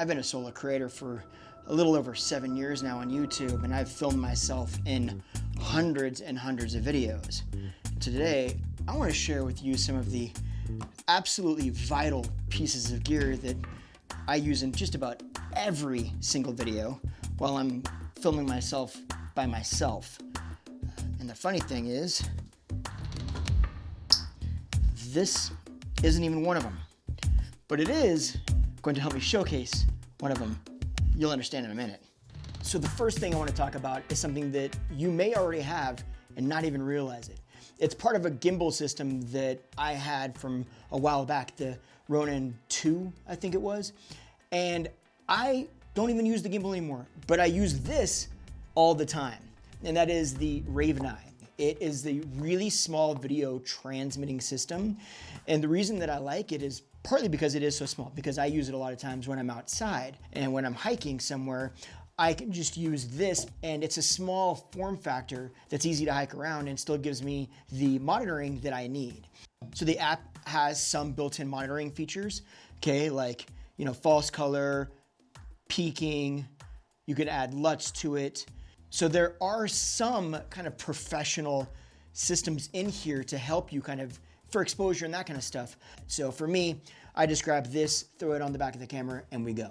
I've been a solo creator for a little over 7 years now on YouTube, and I've filmed myself in hundreds and hundreds of videos. Today, I want to share with you some of the absolutely vital pieces of gear that I use in just about every single video while I'm filming myself by myself. And the funny thing is, this isn't even one of them, but it is going to help me showcase one of them. You'll understand in a minute. So the first thing I want to talk about is something that you may already have and not even realize it. It's part of a gimbal system that I had from a while back, the Ronin 2, I think it was. And I don't even use the gimbal anymore, but I use this all the time. And that is the Raven Eye. It is the really small video transmitting system. And the reason that I like it is partly because it is so small, because I use it a lot of times when I'm outside and when I'm hiking somewhere. I can just use this, and it's a small form factor that's easy to hike around and still gives me the monitoring that I need. So the app has some built-in monitoring features, okay, like, false color, peaking, you could add LUTs to it. So there are some kind of professional systems in here to help you kind of for exposure and that kind of stuff. So for me, I just grab this, throw it on the back of the camera, and we go.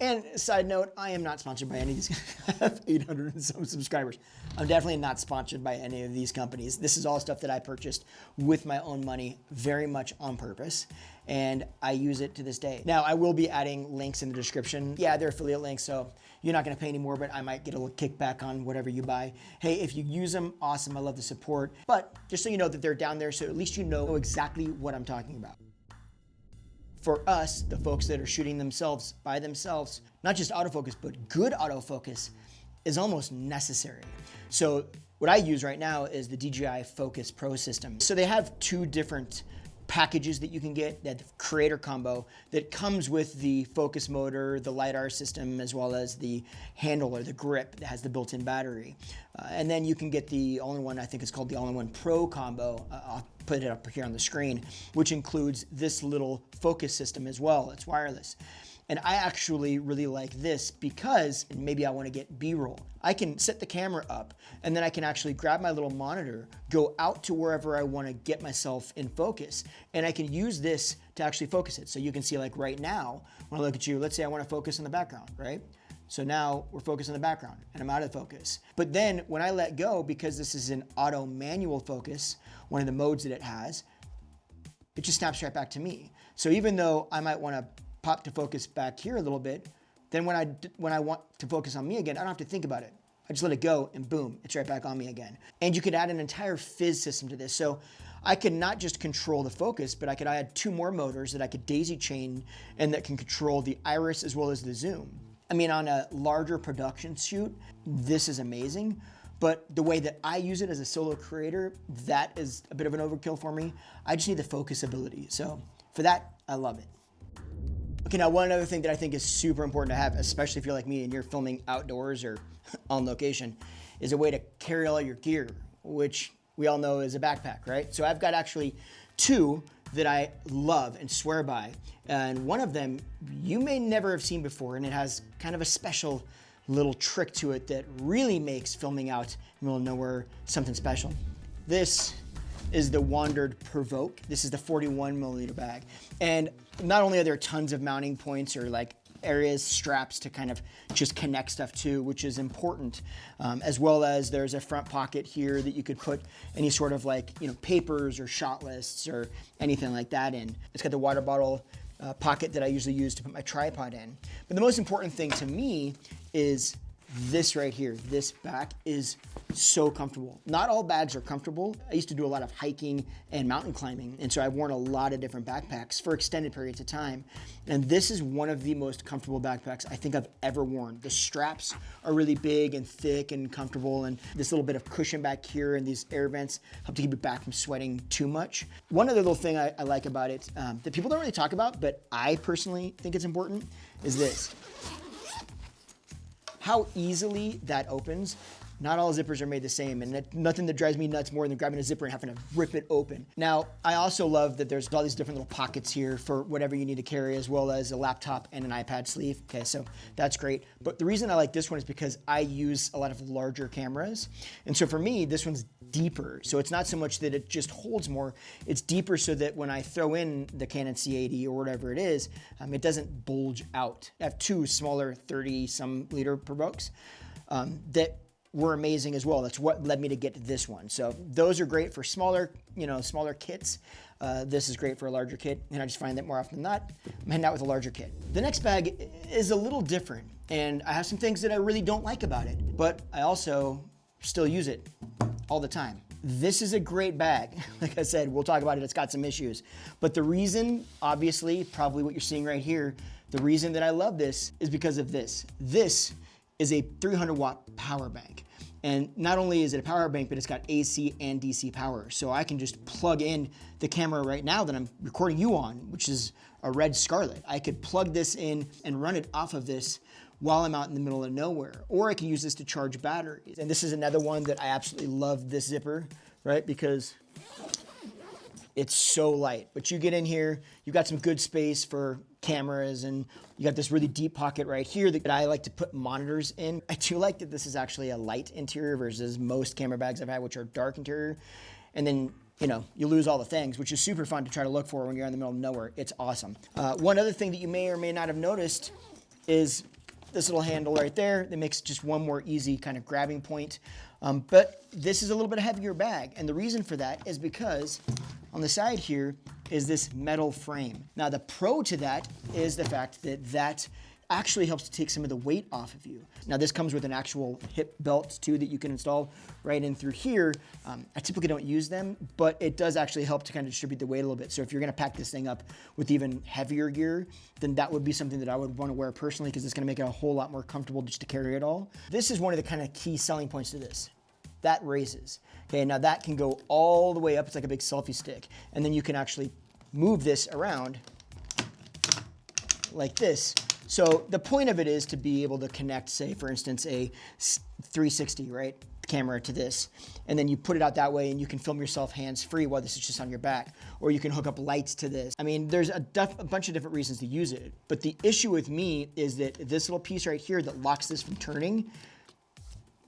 And side note, I am not sponsored by any of these. I have 800 and some subscribers. I'm definitely not sponsored by any of these companies. This is all stuff that I purchased with my own money, very much on purpose, and I use it to this day. Now, I will be adding links in the description. Yeah, they're affiliate links, so you're not gonna pay any more, but I might get a little kickback on whatever you buy. Hey, if you use them, awesome, I love the support. But just so you know that they're down there, so at least you know exactly what I'm talking about. For us, the folks that are shooting themselves by themselves, not just autofocus, but good autofocus is almost necessary. So what I use right now is the DJI Focus Pro system. So they have two different packages that you can get, that creator combo that comes with the focus motor, the LiDAR system, as well as the handle or the grip that has the built-in battery. And then you can get the all-in-one, I think it's called the all-in-one Pro combo. I'll put it up here on the screen, which includes this little focus system as well. It's wireless. And I actually really like this because, and maybe I want to get B-roll, I can set the camera up and then I can actually grab my little monitor, go out to wherever I want to get myself in focus, and I can use this to actually focus it. So you can see, like right now, when I look at you, let's say I want to focus on the background, right? So now we're focused on the background and I'm out of focus. But then when I let go, because this is an auto manual focus, one of the modes that it has, it just snaps right back to me. So even though I might want to pop to focus back here a little bit, then when I want to focus on me again, I don't have to think about it. I just let it go and boom, it's right back on me again. And you could add an entire fizz system to this. So I could not just control the focus, but I could add two more motors that I could daisy chain and that can control the iris as well as the zoom. I mean, on a larger production shoot, this is amazing. But the way that I use it as a solo creator, that is a bit of an overkill for me. I just need the focus ability. So for that, I love it. Okay, now one other thing that I think is super important to have, especially if you're like me and you're filming outdoors or on location, is a way to carry all your gear, which we all know is a backpack, right? So I've got actually two that I love and swear by. And one of them you may never have seen before, and it has kind of a special little trick to it that really makes filming out in the middle of nowhere something special. This is the Wandered Provoke. This is the 41mm bag. And not only are there tons of mounting points or like areas, straps to kind of just connect stuff to, which is important, as well as there's a front pocket here that you could put any sort of like, papers or shot lists or anything like that in. It's got the water bottle pocket that I usually use to put my tripod in. But the most important thing to me is this right here. This back is so comfortable. Not all bags are comfortable. I used to do a lot of hiking and mountain climbing, and so I've worn a lot of different backpacks for extended periods of time. And this is one of the most comfortable backpacks I think I've ever worn. The straps are really big and thick and comfortable, and this little bit of cushion back here and these air vents help to keep it back from sweating too much. One other little thing I like about it that people don't really talk about, but I personally think it's important, is this. How easily that opens Not all zippers are made the same, and nothing that drives me nuts more than grabbing a zipper and having to rip it open. Now, I also love that there's all these different little pockets here for whatever you need to carry, as well as a laptop and an iPad sleeve. Okay, so that's great. But the reason I like this one is because I use a lot of larger cameras. And so for me, this one's deeper. So it's not so much that it just holds more, it's deeper so that when I throw in the Canon C80 or whatever it is, it doesn't bulge out. I have two smaller 30-some liter Provokes that were amazing as well. That's what led me to get to this one. So those are great for smaller, smaller kits. This is great for a larger kit, and I just find that more often than not, I'm heading out with a larger kit. The next bag is a little different, and I have some things that I really don't like about it, but I also still use it all the time. This is a great bag. Like I said, we'll talk about it. It's got some issues. But the reason, obviously, probably what you're seeing right here, the reason that I love this is because of this. This is a 300-watt power bank. And not only is it a power bank, but it's got AC and DC power. So I can just plug in the camera right now that I'm recording you on, which is a Red Scarlet. I could plug this in and run it off of this while I'm out in the middle of nowhere. Or I can use this to charge batteries. And this is another one that I absolutely love, this zipper, right? Because it's so light. But you get in here, you've got some good space for cameras, and you got this really deep pocket right here that I like to put monitors in. I do like that this is actually a light interior versus most camera bags I've had, which are dark interior. And then, you lose all the things, which is super fun to try to look for when you're in the middle of nowhere. It's awesome. One other thing that you may or may not have noticed is this little handle right there that makes just one more easy kind of grabbing point. But this is a little bit heavier bag. And the reason for that is because on the side here is this metal frame. Now the pro to that is the fact that that actually helps to take some of the weight off of you. Now this comes with an actual hip belt too that you can install right in through here. I typically don't use them, but it does actually help to kind of distribute the weight a little bit. So if you're gonna pack this thing up with even heavier gear, then that would be something that I would wanna wear personally, because it's gonna make it a whole lot more comfortable just to carry it all. This is one of the kind of key selling points to this. That raises. Okay, now that can go all the way up. It's like a big selfie stick. And then you can actually move this around like this. So the point of it is to be able to connect, say, for instance, a 360, right, camera to this. And then you put it out that way and you can film yourself hands-free while this is just on your back. Or you can hook up lights to this. I mean, there's a bunch of different reasons to use it. But the issue with me is that this little piece right here that locks this from turning,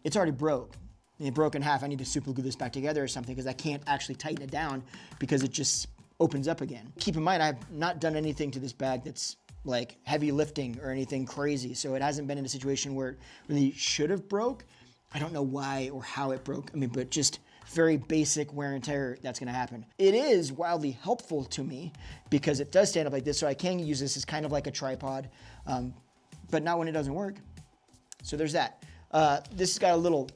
it's already broke. It broke in half. I need to super glue this back together or something, because I can't actually tighten it down because it just opens up again. Keep in mind, I've not done anything to this bag that's like heavy lifting or anything crazy. So it hasn't been in a situation where it really should have broke. I don't know why or how it broke. I mean, but just very basic wear and tear, that's gonna happen. It is wildly helpful to me because it does stand up like this, so I can use this as kind of like a tripod, but not when it doesn't work. So there's that. This has got a little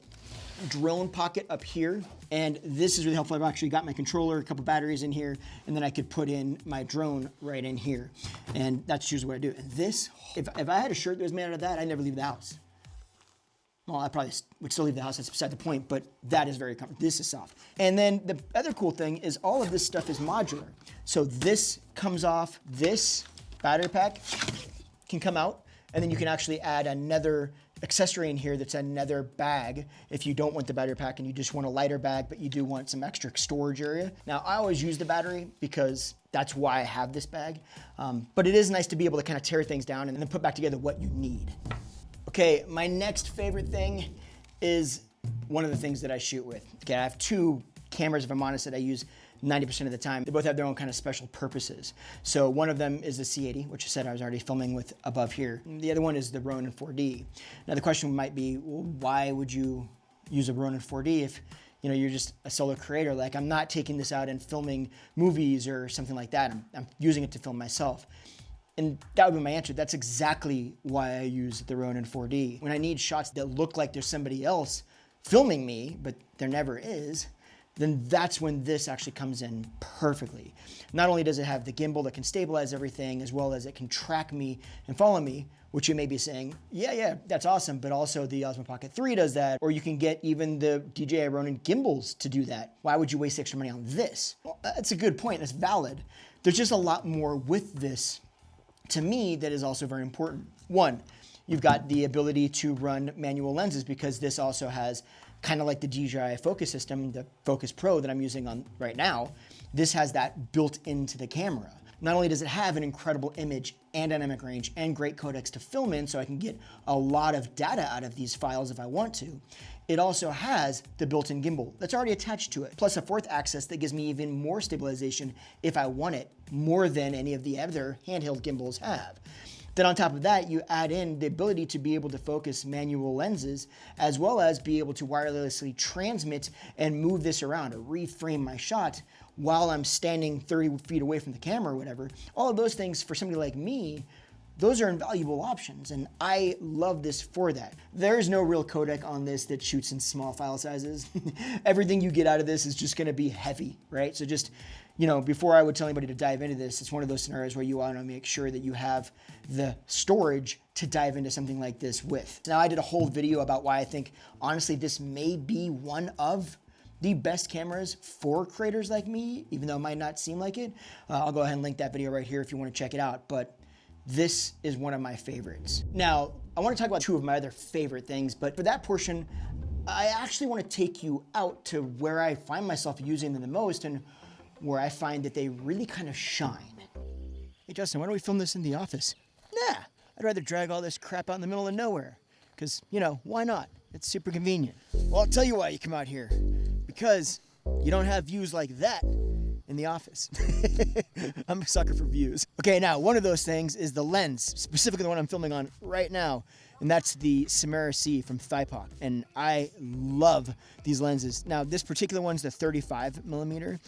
drone pocket up here, and this is really helpful. I've actually got my controller, a couple batteries in here, and then I could put in my drone right in here, and that's usually what I do. And this, if I had a shirt that was made out of that, I'd never leave the house. Well, I probably would still leave the house, that's beside the point, but that is very comfortable. This is soft. And then the other cool thing is all of this stuff is modular. So this comes off, this battery pack can come out, and then you can actually add another accessory in here that's another bag if you don't want the battery pack and you just want a lighter bag, but you do want some extra storage area. Now, I always use the battery because that's why I have this bag, but it is nice to be able to kind of tear things down and then put back together what you need. Okay, my next favorite thing is one of the things that I shoot with. Okay, I have two cameras, if I'm honest, that I use 90% of the time. They both have their own kind of special purposes. So one of them is the C80, which I said I was already filming with above here. The other one is the Ronin 4D. Now the question might be, well, why would you use a Ronin 4D if you're just a solo creator? Like, I'm not taking this out and filming movies or something like that. I'm using it to film myself. And that would be my answer. That's exactly why I use the Ronin 4D. When I need shots that look like there's somebody else filming me, but there never is, then that's when this actually comes in perfectly. Not only does it have the gimbal that can stabilize everything, as well as it can track me and follow me, which you may be saying, yeah, that's awesome, but also the Osmo Pocket 3 does that, or you can get even the DJI Ronin gimbals to do that. Why would you waste extra money on this? Well, that's a good point, that's valid. There's just a lot more with this, to me, that is also very important. One, you've got the ability to run manual lenses because this also has kind of like the DJI focus system, the Focus Pro that I'm using on right now, this has that built into the camera. Not only does it have an incredible image and dynamic range and great codecs to film in, so I can get a lot of data out of these files if I want to, it also has the built-in gimbal that's already attached to it, plus a fourth axis that gives me even more stabilization if I want it, more than any of the other handheld gimbals have. Then on top of that, you add in the ability to be able to focus manual lenses, as well as be able to wirelessly transmit and move this around or reframe my shot while I'm standing 30 feet away from the camera or whatever. All of those things for somebody like me, those are invaluable options, and I love this for that. There is no real codec on this that shoots in small file sizes. Everything you get out of this is just gonna be heavy, right? So just, you know, before I would tell anybody to dive into this, it's one of those scenarios where you want to make sure that you have the storage to dive into something like this with. Now, I did a whole video about why I think, honestly, this may be one of the best cameras for creators like me, even though it might not seem like it. I'll go ahead and link that video right here if you want to check it out, but this is one of my favorites. Now, I want to talk about two of my other favorite things, but for that portion, I actually want to take you out to where I find myself using them the most and where I find that they really kind of shine. Hey Justin, why don't we film this in the office? Nah, I'd rather drag all this crap out in the middle of nowhere. Because, you know, why not? It's super convenient. Well, I'll tell you why you come out here. Because you don't have views like that in the office. I'm a sucker for views. Okay, now one of those things is the lens, specifically the one I'm filming on right now, and that's the Samara C from Thypok. And I love these lenses. Now, this particular one's the 35 millimeter,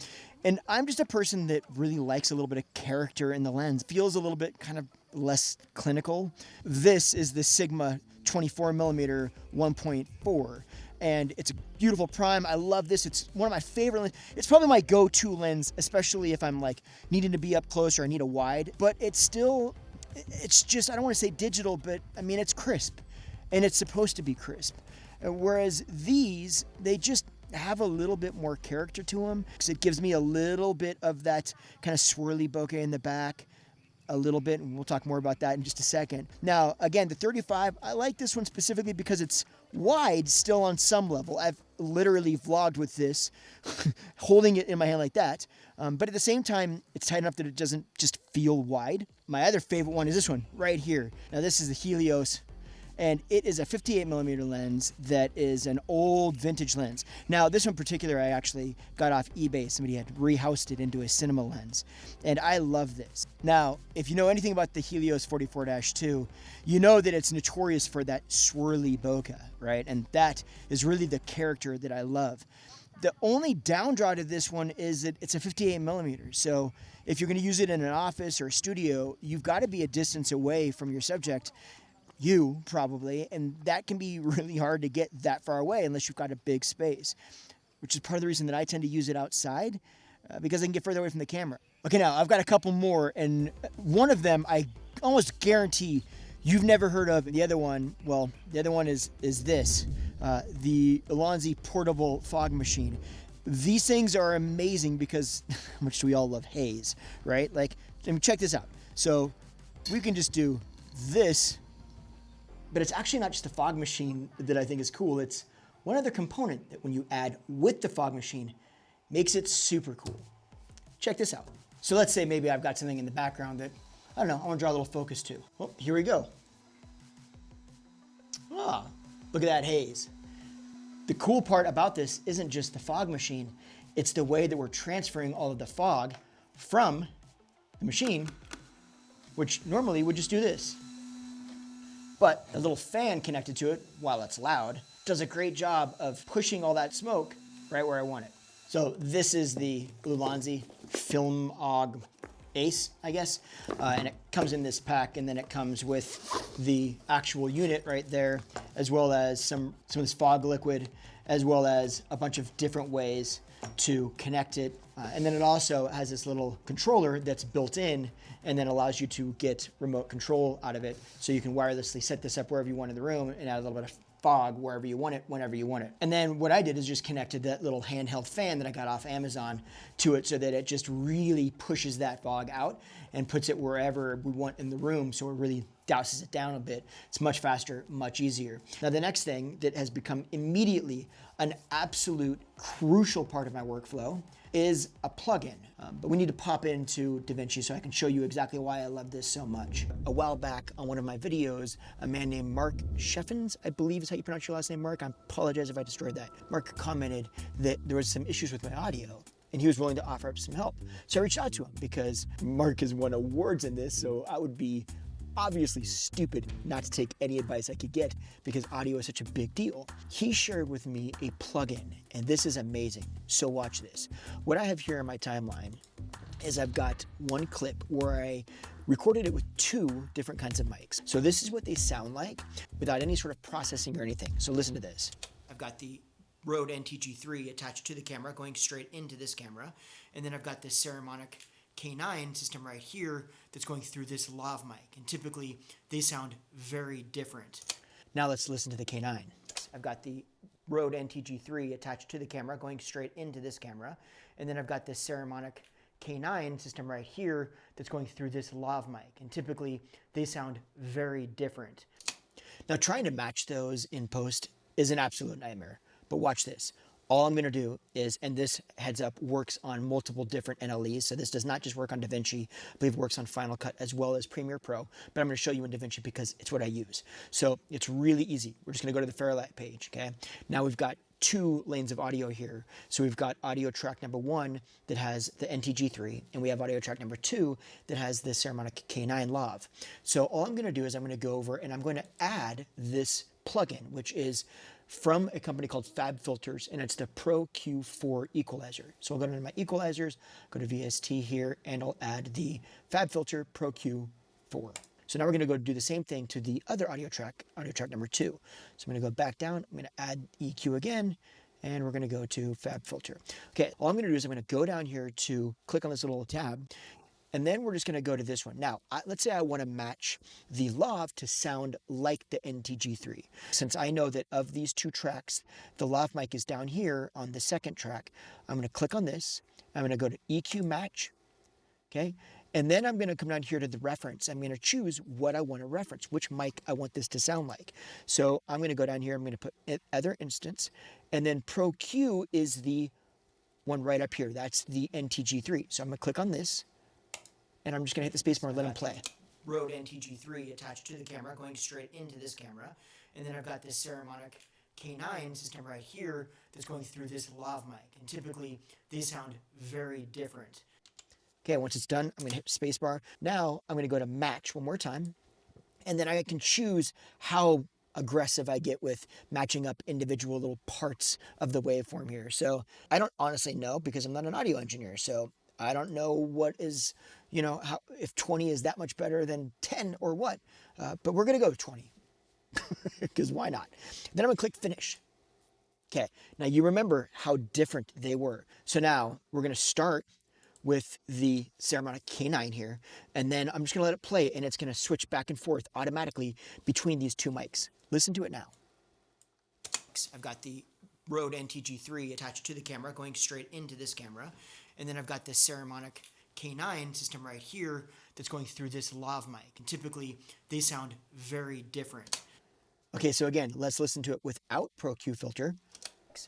and I'm just a person that really likes a little bit of character in the lens. Feels a little bit kind of less clinical. This is the Sigma 24 millimeter 1.4. And it's a beautiful prime. I love this. It's one of my favorite lenses. It's probably my go-to lens, especially if I'm like needing to be up close or I need a wide. But it's just, I don't want to say digital, but I mean, it's crisp. And it's supposed to be crisp. Whereas these, they just have a little bit more character to them because it gives me a little bit of that kind of swirly bokeh in the back. A little bit, and we'll talk more about that in just a second. Now, again, the 35, I like this one specifically because it's wide still on some level. I've literally vlogged with this, holding it in my hand like that. But at the same time, it's tight enough that it doesn't just feel wide. My other favorite one is this one right here. Now, this is the Helios, and it is a 58 millimeter lens that is an old vintage lens. Now, this one in particular, I actually got off eBay. Somebody had rehoused it into a cinema lens, and I love this. Now, if you know anything about the Helios 44-2, you know that it's notorious for that swirly bokeh, right? And that is really the character that I love. The only downdraw to this one is that it's a 58 millimeter. So if you're going to use it in an office or a studio, you've got to be a distance away from your subject. You probably, and that can be really hard to get that far away unless you've got a big space, which is part of the reason that I tend to use it outside because I can get further away from the camera. Okay, now I've got a couple more, and one of them I almost guarantee you've never heard of. The other one, well, the other one is this, the Alonzi portable fog machine. These things are amazing because how much do we all love haze, right? Like, I mean, check this out. So we can just do this. But it's actually not just the fog machine that I think is cool. It's one other component that when you add with the fog machine makes it super cool. Check this out. So let's say maybe I've got something in the background that, I don't know, I want to draw a little focus to. Well, here we go. Ah, look at that haze. The cool part about this isn't just the fog machine. It's the way that we're transferring all of the fog from the machine, which normally would just do this. But a little fan connected to it, while it's loud, does a great job of pushing all that smoke right where I want it. So this is the Ulanzi Film Og Ace, I guess. And it comes in this pack, and then it comes with the actual unit right there, as well as some of this fog liquid, as well as a bunch of different ways to connect it. And then it also has this little controller that's built in and then allows you to get remote control out of it. So you can wirelessly set this up wherever you want in the room and add a little bit of fog wherever you want it, whenever you want it. And then what I did is just connected that little handheld fan that I got off Amazon to it so that it just really pushes that fog out and puts it wherever we want in the room, so it really douses it down a bit. It's much faster, much easier. Now the next thing that has become immediately an absolute crucial part of my workflow is a plugin. But we need to pop into DaVinci so I can show you exactly why I love this so much. A while back on one of my videos, a man named Mark Sheffens, I believe is how you pronounce your last name, Mark. I apologize if I destroyed that. Mark commented that there was some issues with my audio and he was willing to offer up some help. So I reached out to him because Mark has won awards in this, so I would be obviously stupid not to take any advice I could get because audio is such a big deal. He shared with me a plugin, and this is amazing. So watch this. What I have here in my timeline is I've got one clip where I recorded it with two different kinds of mics. So this is what they sound like without any sort of processing or anything. So listen to this. I've got the Rode NTG3 attached to the camera going straight into this camera, and then I've got this Saramonic K9 system right here that's going through this lav mic, and typically they sound very different. Now let's listen to the K9. I've got the Rode NTG3 attached to the camera going straight into this camera, and then I've got this Saramonic K9 system right here that's going through this lav mic, and typically they sound very different. Now trying to match those in post is an absolute nightmare, but watch this. All I'm going to do is, and this heads up works on multiple different NLEs, so this does not just work on DaVinci, I believe it works on Final Cut as well as Premiere Pro, but I'm going to show you in DaVinci because it's what I use. So it's really easy. We're just going to go to the Fairlight page, okay? Now we've got two lanes of audio here. So we've got audio track number 1 that has the NTG3, and we have audio track number 2 that has the Saramonic K9 lav. So all I'm going to do is I'm going to go over and I'm going to add this plugin, which is from a company called Fab Filters, and it's the Pro Q4 equalizer. So I'll go into my equalizers, go to VST here, and I'll add the Fab Filter Pro Q4. So now we're going to go do the same thing to the other audio track number 2. So I'm going to go back down, I'm going to add EQ again, and we're going to go to Fab Filter. Okay, all I'm going to do is I'm going to go down here to click on this little tab, and then we're just going to go to this one. Now, let's say I want to match the lav to sound like the NTG3. Since I know that of these two tracks, the lav mic is down here on the second track, I'm going to click on this. I'm going to go to EQ match, okay? And then I'm going to come down here to the reference. I'm going to choose what I want to reference, which mic I want this to sound like. So I'm going to go down here. I'm going to put other instance, and then Pro Q is the one right up here. That's the NTG3. So I'm going to click on this, and I'm just going to hit the spacebar and let him play. Rode NTG3 attached to the camera going straight into this camera, and then I've got this Saramonic K9 system right here that's going through this lav mic, and typically they sound very different. Okay, once it's done, I'm going to hit spacebar. Now I'm going to go to match one more time, and then I can choose how aggressive I get with matching up individual little parts of the waveform here. So I don't honestly know because I'm not an audio engineer, so I don't know what is, how, if 20 is that much better than 10 or what, but we're going to go with 20 because why not? Then I'm going to click finish. Okay, now you remember how different they were. So now we're going to start with the Saramonic K9 here, and then I'm just going to let it play, and it's going to switch back and forth automatically between these two mics. Listen to it now. I've got the Rode NTG3 attached to the camera going straight into this camera, and then I've got this Saramonic K9 system right here that's going through this lav mic, and typically they sound very different. Okay, so again, let's listen to it without Pro Q filter.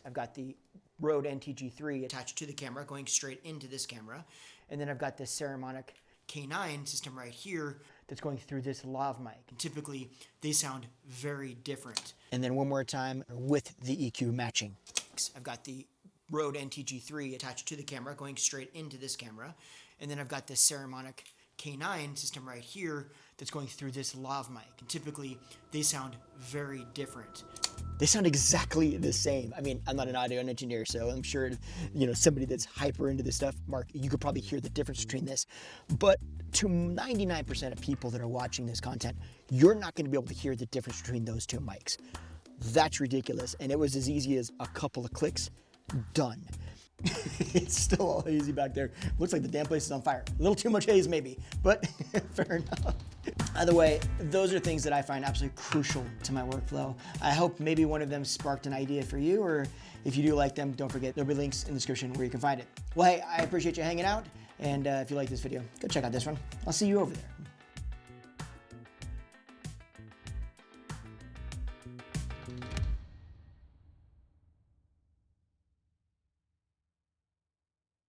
I've got the Rode NTG3 attached to the camera going straight into this camera, and then I've got this Saramonic K9 system right here that's going through this lav mic, and typically they sound very different. And then one more time with the EQ matching. I've got the Rode NTG3 attached to the camera going straight into this camera, and then I've got this Saramonic K9 system right here that's going through this lav mic, and typically they sound very different. They sound exactly the same. I mean, I'm not an audio engineer, so I'm sure, somebody that's hyper into this stuff, Mark, you could probably hear the difference between this. But to 99% of people that are watching this content, you're not going to be able to hear the difference between those two mics. That's ridiculous. And it was as easy as a couple of clicks, done. It's still all hazy back there. Looks like the damn place is on fire. A little too much haze maybe, but fair enough. Either way, those are things that I find absolutely crucial to my workflow. I hope maybe one of them sparked an idea for you, or if you do like them, don't forget there'll be links in the description where you can find it. Well, hey, I appreciate you hanging out, and if you like this video, go check out this one. I'll see you over there.